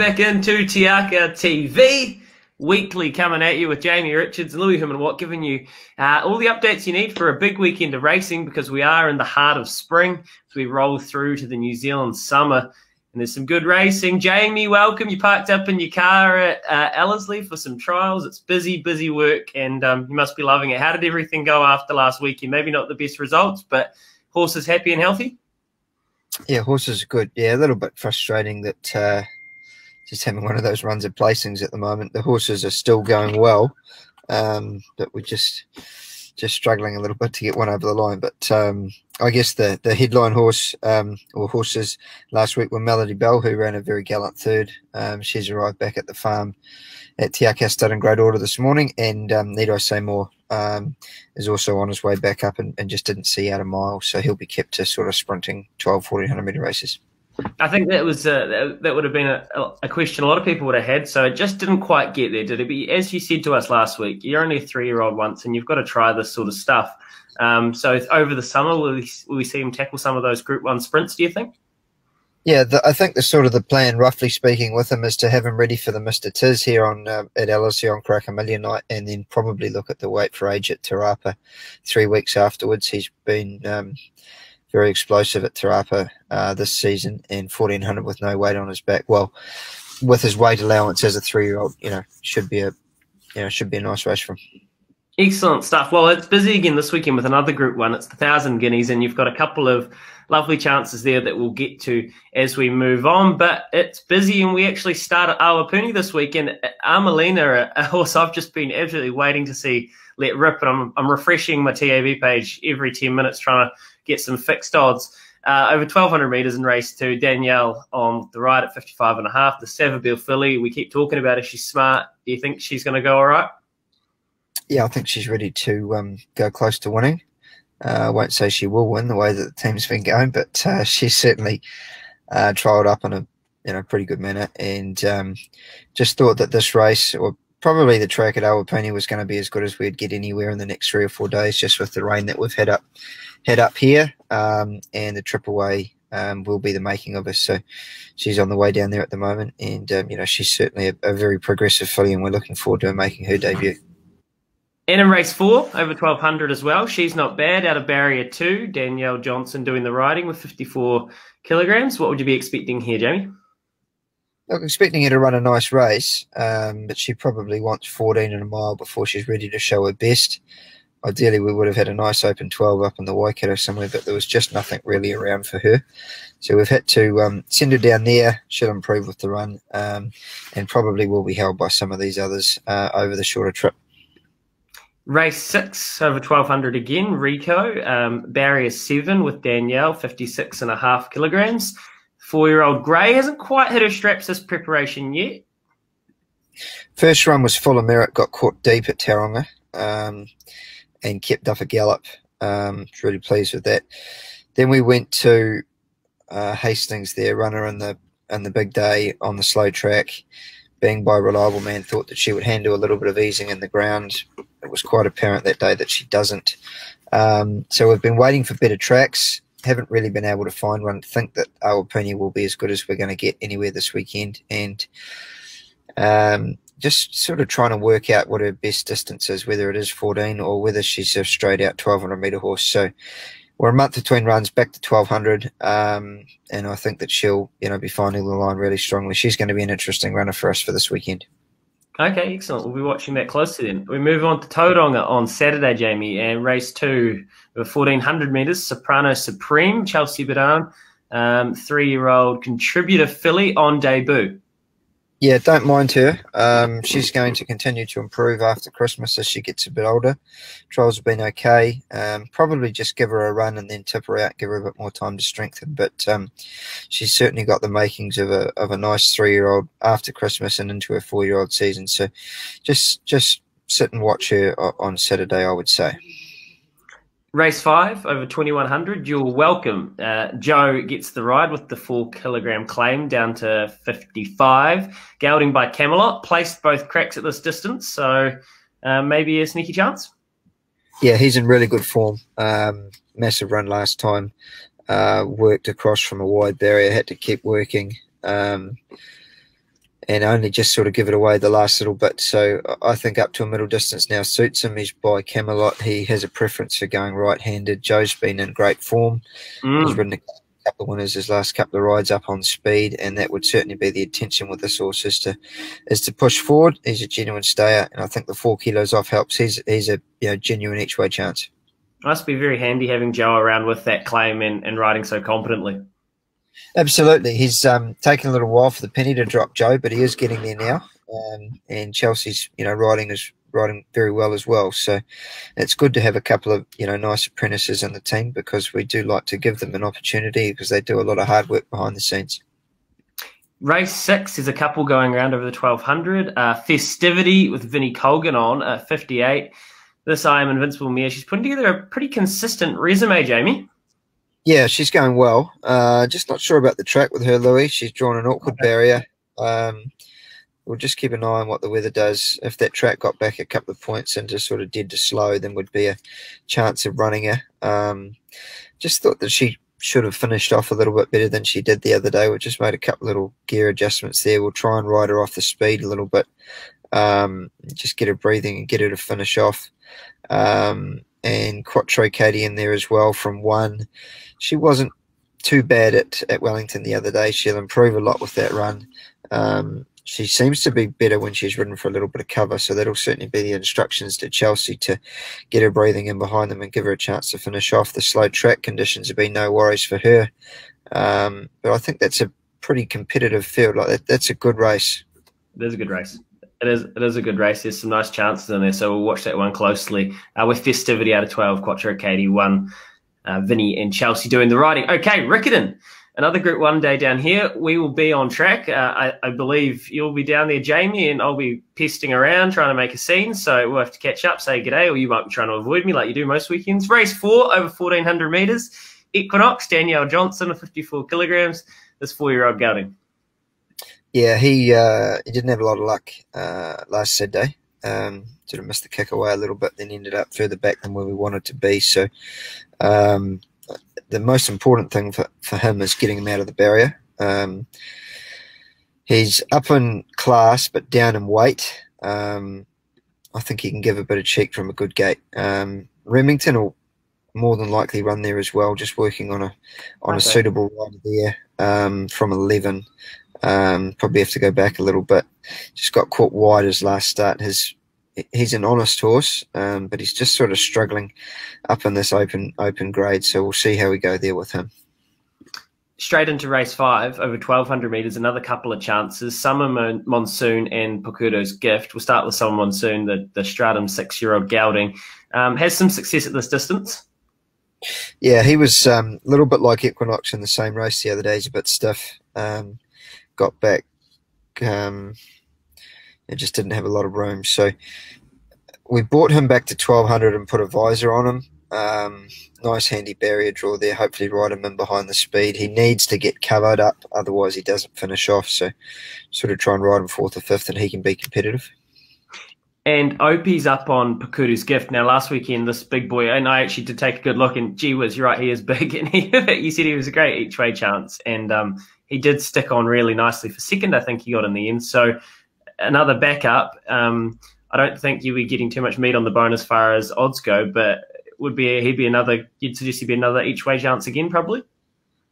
back into Te Aka TV, weekly coming at you with Jamie Richards, Louis Watt, giving you all the updates you need for a big weekend of racing, because we are in the heart of spring as we roll through to the New Zealand summer. And there's some good racing. Jamie, welcome. You parked up in your car at Ellerslie for some trials. It's busy work, and you must be loving it. How did everything go after last weekend? Maybe not the best results, but horses happy and healthy? Yeah, horses are good. Yeah, a little bit frustrating that just having one of those runs of placings at the moment. The horses are still going well, but we're just struggling a little bit to get one over the line. But I guess the headline horse or horses last week were Melody Bell, who ran a very gallant third. She's arrived back at the farm at Te Aka Stud in great order this morning, and Need I Say More is also on his way back up and just didn't see out a mile, so he'll be kept to sort of sprinting 1,200-1,400 metre races. I think that was that would have been a question a lot of people would have had, so it just didn't quite get there, did it? But as you said to us last week, you're only a 3-year-old once, and you've got to try this sort of stuff. So over the summer, will we see him tackle some of those Group 1 sprints, do you think? Yeah, I think the plan, roughly speaking, with him is to have him ready for the Mr. Tiz here on at Ellerslie on Cracker Million night, and then probably look at the weight for age at Te Rapa 3 weeks afterwards. He's been very explosive at Te Rapa this season, and 1,400 with no weight on his back. Well, with his weight allowance as a 3-year-old, should be a nice race for him. Excellent stuff. Well, it's busy again this weekend with another Group 1. It's the 1,000 Guineas, and you've got a couple of lovely chances there that we'll get to as we move on. But it's busy, and we actually start at Awapuni this weekend. Armelina, a horse I've just been absolutely waiting to see let rip, and I'm refreshing my TAB page every 10 minutes trying to get some fixed odds. Over 1,200 metres in race 2, Danielle on the ride at 55.5. The Savabeel filly, we keep talking about her. She's smart. Do you think she's going to go all right? Yeah, I think she's ready to go close to winning. I won't say she will win the way that the team's been going, but she's certainly trialled up in a pretty good manner, and just thought that this race, or probably the track at Awapuni, was going to be as good as we'd get anywhere in the next 3 or 4 days, just with the rain that we've had up here, and the trip away will be the making of us. So she's on the way down there at the moment, and she's certainly a very progressive filly, and we're looking forward to her making her debut. And in race 4, over 1,200 as well. She's not bad. Out of barrier 2, Danielle Johnson doing the riding with 54 kilograms. What would you be expecting here, Jamie? Look, expecting her to run a nice race, but she probably wants 14 and a mile before she's ready to show her best. Ideally, we would have had a nice open 12 up in the Waikato somewhere, but there was just nothing really around for her. So we've had to send her down there. She'll improve with the run, and probably will be held by some of these others over the shorter trip. Race 6, over 1,200 again, Rico. Barrier 7 with Danielle, 56.5 kilograms. 4-year-old Grey hasn't quite hit her straps this preparation yet. First run was full of merit, got caught deep at Tauranga, and kept up a gallop. Really pleased with that. Then we went to Hastings there, runner in the big day on the slow track. Being by Reliable Man, thought that she would handle a little bit of easing in the ground. It was quite apparent that day that she doesn't. So we've been waiting for better tracks. Haven't really been able to find one. Think that Awapuni will be as good as we're going to get anywhere this weekend. And just sort of trying to work out what her best distance is, whether it is 14 or whether she's a straight out 1,200 metre horse. So we're a month between runs, back to 1,200, and I think that she'll be finding the line really strongly. She's going to be an interesting runner for us for this weekend. Okay, excellent. We'll be watching that closely then. We move on to Tauranga on Saturday, Jamie, and race 2 over 1,400 metres, Soprano Supreme, Chelsea Badan, 3-year-old contributor filly on debut. Yeah, don't mind her. She's going to continue to improve after Christmas as she gets a bit older. Trials have been okay. Probably just give her a run and then tip her out, give her a bit more time to strengthen. But she's certainly got the makings of a nice 3-year-old after Christmas and into her 4-year-old season. So just sit and watch her on Saturday, I would say. Race 5 over 2,100. You're welcome. Joe gets the ride with the 4-kilogram claim down to 55. Gelding by Camelot. Placed both cracks at this distance, so maybe a sneaky chance. Yeah, he's in really good form. Massive run last time. Worked across from a wide barrier. Had to keep working. and only just sort of give it away the last little bit. So I think up to a middle distance now suits him. He's by Camelot. He has a preference for going right-handed. Joe's been in great form. He's ridden a couple of winners his last couple of rides up on speed, and that would certainly be the intention with this horse, is to push forward. He's a genuine stayer, and I think the 4 kilos off helps. He's a genuine each-way chance. Must be very handy having Joe around with that claim and riding so competently. Absolutely. He's taken a little while for the penny to drop, Joe, but he is getting there now. And Chelsea's, riding very well as well. So it's good to have a couple of, nice apprentices in the team, because we do like to give them an opportunity, because they do a lot of hard work behind the scenes. Race 6 is a couple going around over the 1200. Festivity with Vinnie Colgan on at 58. This I Am Invincible mare. She's putting together a pretty consistent resume, Jamie. Yeah, she's going well. Just not sure about the track with her, Louis. She's drawn an awkward barrier. We'll just keep an eye on what the weather does. If that track got back a couple of points into sort of dead to slow, then would be a chance of running her. Just thought that she should have finished off a little bit better than she did the other day. We just made a couple little gear adjustments there. We'll try and ride her off the speed a little bit. Just get her breathing and get her to finish off. And Quattro Katie in there as well from 1. She wasn't too bad at Wellington the other day. She'll improve a lot with that run. She seems to be better when she's ridden for a little bit of cover, so that'll certainly be the instructions to Chelsea to get her breathing in behind them and give her a chance to finish off. The slow track conditions have been no worries for her. But I think that's a pretty competitive field. That's a good race. It is a good race. It is a good race. There's some nice chances in there, so we'll watch that one closely. With Festivity out of 12, Quattro Katie 1, Vinny and Chelsea doing the riding. Okay, Riccarton, another Group 1 day down here. We will be on track. I believe you'll be down there, Jamie, and I'll be pesting around trying to make a scene, so we'll have to catch up, say g'day, or you might be trying to avoid me like you do most weekends. Race 4, over 1,400 metres. Equinox, Danielle Johnson, 54 kilograms. This 4-year-old gelding. Yeah, he didn't have a lot of luck last Saturday. Sort of missed the kick away a little bit, then ended up further back than where we wanted to be. So the most important thing for him is getting him out of the barrier. He's up in class but down in weight. I think he can give a bit of cheek from a good gate. Remington will more than likely run there as well, just working on a suitable rider there from 11. Probably have to go back a little bit. Just got caught wide his last start. He's an honest horse, but he's just sort of struggling up in this open grade. So we'll see how we go there with him. Straight into race 5, over 1,200 metres, another couple of chances. Summer Monsoon and Pokuto's Gift. We'll start with Summer Monsoon, the Stratum 6-year-old gelding. Has some success at this distance. Yeah, he was a little bit like Equinox in the same race the other day. He's a bit stiff. Got back, it just didn't have a lot of room. So we brought him back to 1,200 and put a visor on him. Nice handy barrier draw there. Hopefully ride him in behind the speed. He needs to get covered up, otherwise he doesn't finish off. So sort of try and ride him 4th or 5th and he can be competitive. And Opie's up on Pokuto's Gift. Now, last weekend, this big boy, and I actually did take a good look, and gee whiz, you're right, he is big. And you said he was a great each-way chance. And he did stick on really nicely for second. I think he got in the end. So another backup. I don't think you'll be getting too much meat on the bone as far as odds go, but you'd suggest he'd be another each-way chance again, probably?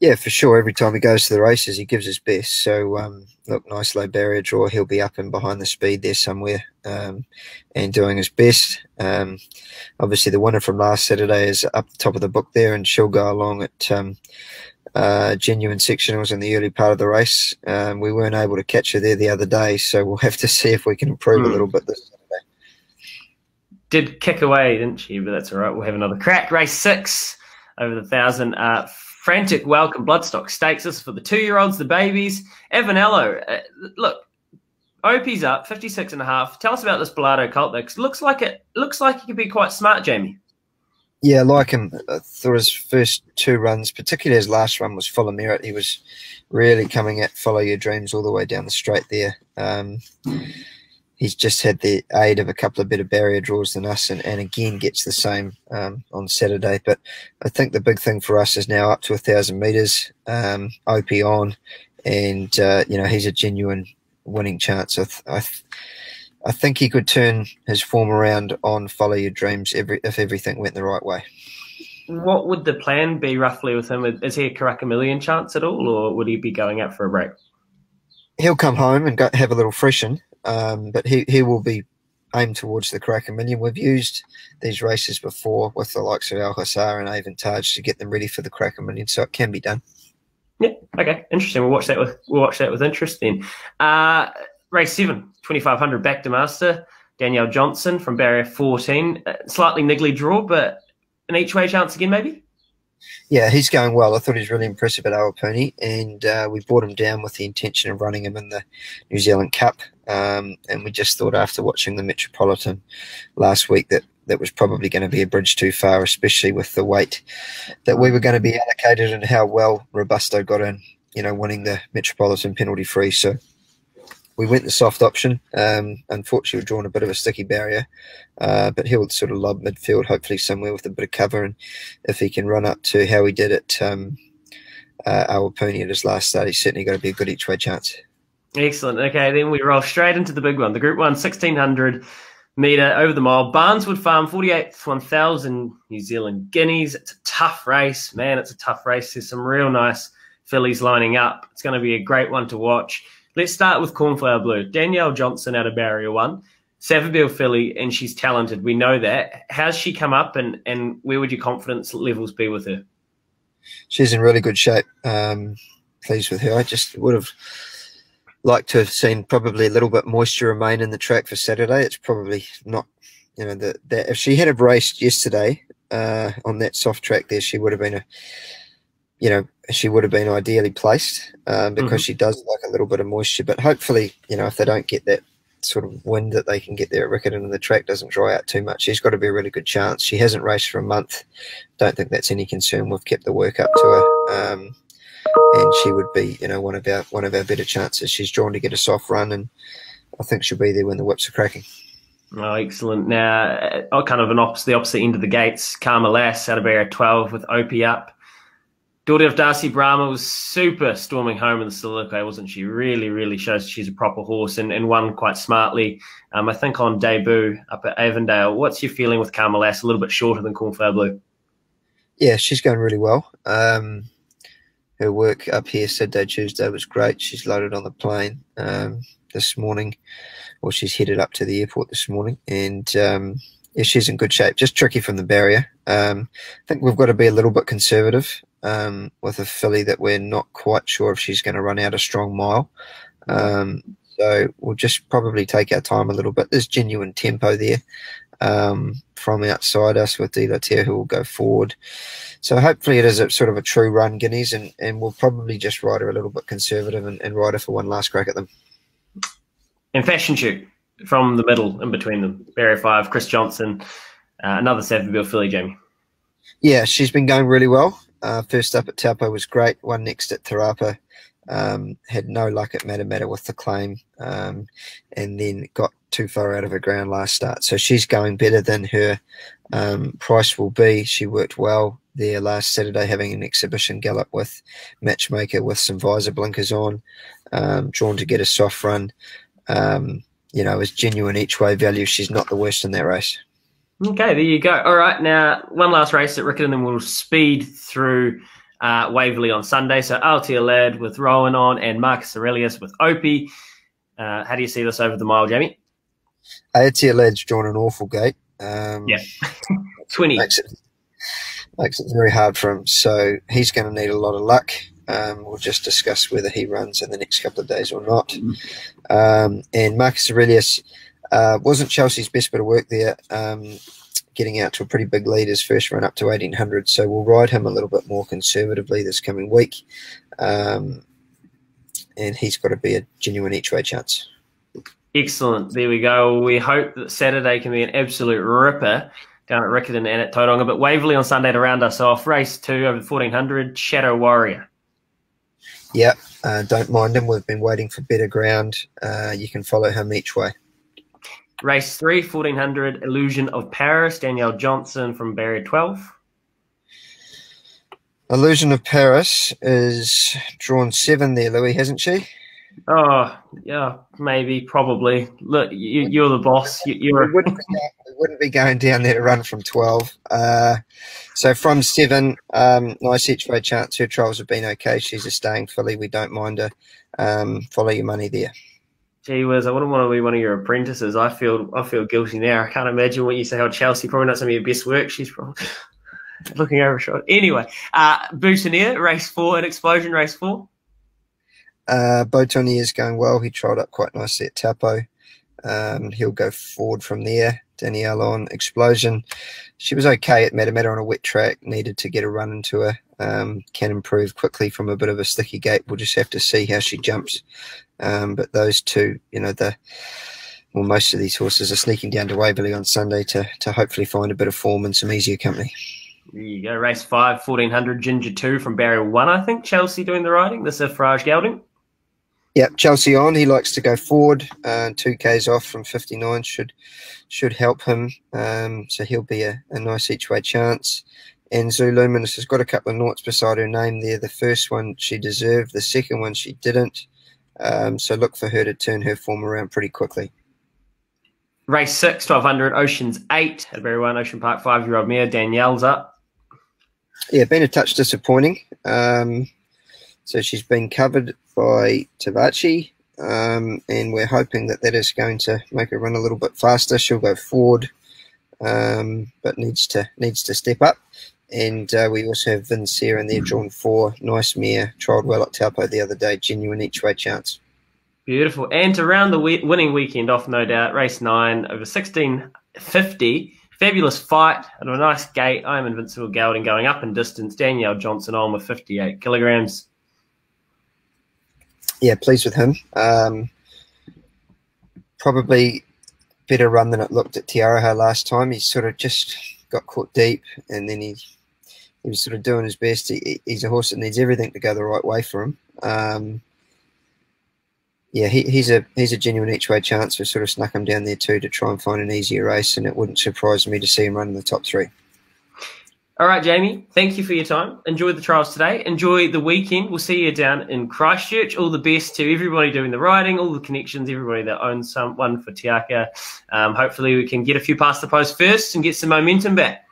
Yeah, for sure. Every time he goes to the races, he gives his best. So, look, nice low barrier draw. He'll be up and behind the speed there somewhere and doing his best. Obviously, the winner from last Saturday is up the top of the book there, and she'll go along at genuine sectionals in the early part of the race. We weren't able to catch her there the other day, so we'll have to see if we can improve a little bit this Saturday. Did kick away, didn't she? But that's all right. We'll have another crack. Race 6 over the 1,000. Frantic Welcome Bloodstock Stakes. This is for the 2-year-olds, the babies. Avanello, look, Opie's up 56.5. Tell us about this Bilardo colt. Looks like it could be quite smart, Jamie. Yeah, I like him. I thought his first 2 runs, particularly his last run, was full of merit. He was really coming at Follow Your Dreams all the way down the straight there. He's just had the aid of a couple of better barrier draws than us, and again gets the same on Saturday. But I think the big thing for us is now up to 1,000 metres, OP on, and he's a genuine winning chance. I think he could turn his form around on Follow Your Dreams if everything went the right way. What would the plan be roughly with him? Is he a Karaka Million chance at all, or would he be going out for a break? He'll come home and have a little freshen, but he will be aimed towards the Karaka Million. We've used these races before with the likes of Alcazar and Avantage to get them ready for the Karaka Million, so it can be done. Yeah, okay, interesting. We'll watch that with interest then. Race 7, 2500 back to Master. Danielle Johnson from barrier 14. Slightly niggly draw, but an each-way chance again, maybe? Yeah, he's going well. I thought he was really impressive at Awapuni, and we brought him down with the intention of running him in the New Zealand Cup. And we just thought after watching the Metropolitan last week that was probably going to be a bridge too far, especially with the weight that we were going to be allocated and how well Robusto got in, winning the Metropolitan penalty-free. So we went the soft option. Unfortunately, we're drawing a bit of a sticky barrier, but he'll sort of lob midfield, hopefully somewhere with a bit of cover. And if he can run up to how he did at Awapuni at his last start, he's certainly going to be a good each-way chance. Excellent. Okay, then we roll straight into the big one. The Group 1, 1600 metre over the mile. Barneswood Farm, 48th 1,000 New Zealand guineas. It's a tough race. Man, it's a tough race. There's some real nice fillies lining up. It's going to be a great one to watch. Let's start with Cornflower Blue. Danielle Johnson out of barrier 1. Savabeel filly, and she's talented. We know that. How's she come up, and where would your confidence levels be with her? She's in really good shape. Pleased with her. I just would have liked to have seen probably a little bit moisture remain in the track for Saturday. It's probably not, that if she had raced yesterday on that soft track there, she would have been she would have been ideally placed because she does like a little bit of moisture. But hopefully, if they don't get that sort of wind that they can get there at Riccarton and the track doesn't dry out too much, she's got to be a really good chance. She hasn't raced for a month. Don't think that's any concern. We've kept the work up to her. And she would be, one of our better chances. She's drawn to get a soft run, and I think she'll be there when the whips are cracking. Oh, excellent. Now, kind of the opposite end of the gates, Karma Lass out of barrier 12 with Opie up. Daughter of Darcy Brahma was super storming home in the Soliloquy, wasn't she? Really, really shows she's a proper horse and won quite smartly, I think, on debut up at Avondale. What's your feeling with Karma Lass? A little bit shorter than Cornflower Blue. Yeah, she's going really well. Her work up here Saturday, Tuesday was great. She's loaded on the plane this morning, or she's headed up to the airport this morning. And she's in good shape. Just tricky from the barrier. I think we've got to be a little bit conservative with a filly that we're not quite sure if she's going to run out a strong mile. So we'll just probably take our time a little bit. There's genuine tempo there from outside us with De La Terre, who will go forward. So hopefully it is a sort of a true run, Guineas, and we'll probably just ride her a little bit conservative and ride her for one last crack at them. And Fashion Shoot from the middle in between them. Barrier 5, Chris Johnson, another Savabeel filly, Jamie. Yeah, she's been going really well. First up at Taupo was great. One next at Tarapa. Had no luck at Matamata with the claim, and then got too far out of her ground last start. So she's going better than her price will be. She worked well there last Saturday, having an exhibition gallop with Matchmaker with some visor blinkers on, drawn to get a soft run. As genuine each way value, she's not the worst in that race. Okay, there you go. All right, now one last race at Riccarton, and then we'll speed through Waverley on Sunday. So Altia Lad with Rowan on and Marcus Aurelius with Opie. How do you see this over the mile, Jamie? Altia Lad's drawn an awful gate. 20. Makes it very hard for him. So he's going to need a lot of luck. We'll just discuss whether he runs in the next couple of days or not. And Marcus Aurelius wasn't Chelsea's best bit of work there, getting out to a pretty big lead his first run up to 1800. So we'll ride him a little bit more conservatively this coming week. And he's got to be a genuine each-way chance. Excellent. There we go. We hope that Saturday can be an absolute ripper down at Riccarton and at Tauranga. But Waverley on Sunday to round us off. Race 2 over 1400, Shadow Warrior. Yeah, don't mind him. We've been waiting for better ground. You can follow him each way. Race 3, 1400, Illusion of Paris, Danielle Johnson from barrier 12. Illusion of Paris is drawn 7 there, Louis, hasn't she? Oh, yeah, maybe, probably. Look, you're the boss. We You're wouldn't be going down there to run from 12. So from 7, nice each way chance. Her trials have been okay. She's a staying filly. We don't mind her. Follow your money there. Gee whiz, I wouldn't want to be one of your apprentices. I feel guilty now. I can't imagine what you say. How Chelsea, probably not some of your best work. She's probably looking over a shot. Anyway, Boutonniere, race 4, an explosion, race 4. Boutonniere is going well. He trialled up quite nicely at Tapo. He'll go forward from there. Danielle on explosion. She was okay at Matamata on a wet track. Needed to get a run into her. Can improve quickly from a bit of a sticky gate. We'll just have to see how she jumps. But those two, most of these horses are sneaking down to Waverley on Sunday to hopefully find a bit of form and some easier company. There you go. Race 5, 1400, Ginger 2 from barrier 1, I think. Chelsea doing the riding. This is Farage Gelding. Yep, Chelsea on. He likes to go forward. 2Ks off from 59 should help him. So he'll be a nice each way chance. And Zoo Luminous has got a couple of noughts beside her name there. The first one she deserved. The second one she didn't. So look for her to turn her form around pretty quickly. Race 6, 1200, Oceans 8 at barrier 1, Ocean Park, 5-year-old mare. Danielle's up. Yeah, been a touch disappointing. So she's been covered by Tavachi, and we're hoping that is going to make her run a little bit faster. She'll go forward, but needs to step up. And we also have Vincere in there, drawn 4. Nice mare, trialled well at Taupo the other day. Genuine each way chance. Beautiful. And to round the winning weekend off, no doubt, race 9 over 1650. Fabulous fight and a nice gate. I am Invincible Gelding going up in distance. Danielle Johnson on with 58 kilograms. Yeah, pleased with him. Probably better run than it looked at Tiaraha last time. He sort of just got caught deep, and then he was sort of doing his best. He's a horse that needs everything to go the right way for him. Yeah, he's a genuine each way chance. We sort of snuck him down there too to try and find an easier race, and it wouldn't surprise me to see him run in the top 3. All right, Jamie, thank you for your time. Enjoy the trials today. Enjoy the weekend. We'll see you down in Christchurch. All the best to everybody doing the riding, all the connections, everybody that owns someone for Te Akau. Hopefully we can get a few past the post first and get some momentum back.